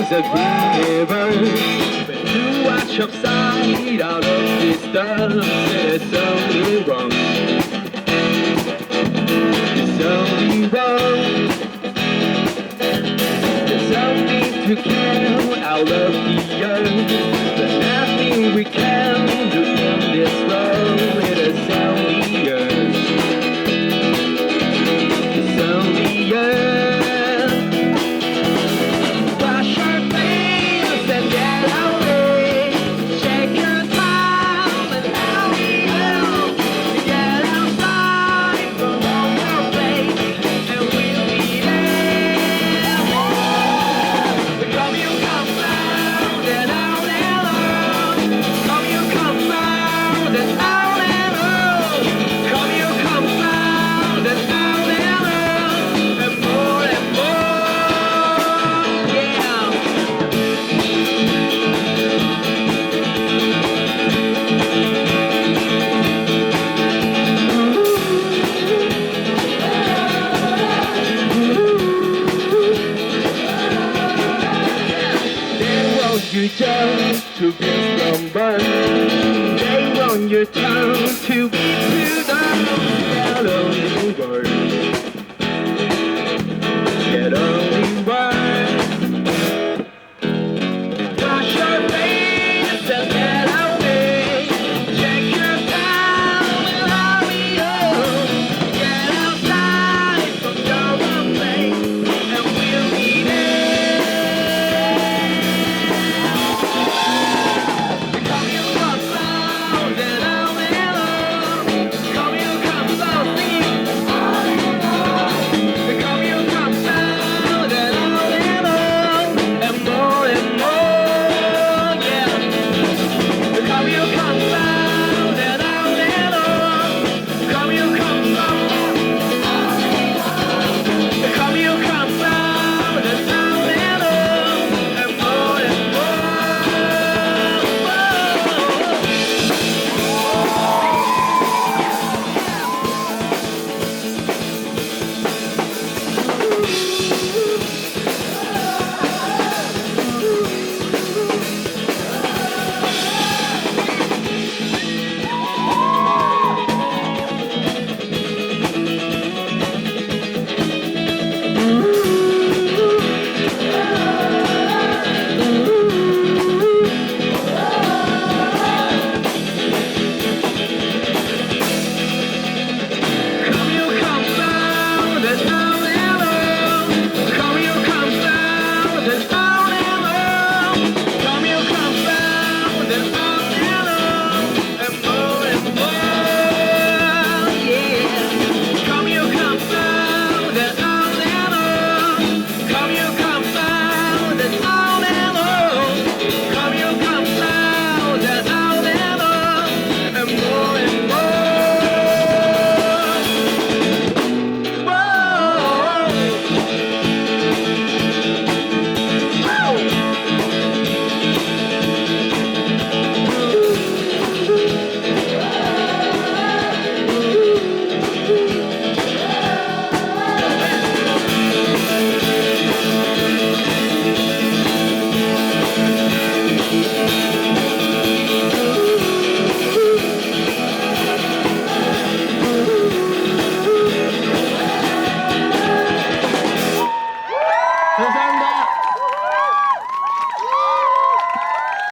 was a river. But to watch upside out of distance, it's only wrong. It's only wrong. There's no need to kill out of the earth. There's nothing we can do in this world. It is only earth. It's only earth. Wash your face and get away. Shake your time and hurry up. Get outside from all your place, and we'll be there. Come you come round and out and out. Come you come round and out and out. Come you come round and out and out. And more, yeah. They want you just to be slumber. They want your tongue to be too down. Hello, world.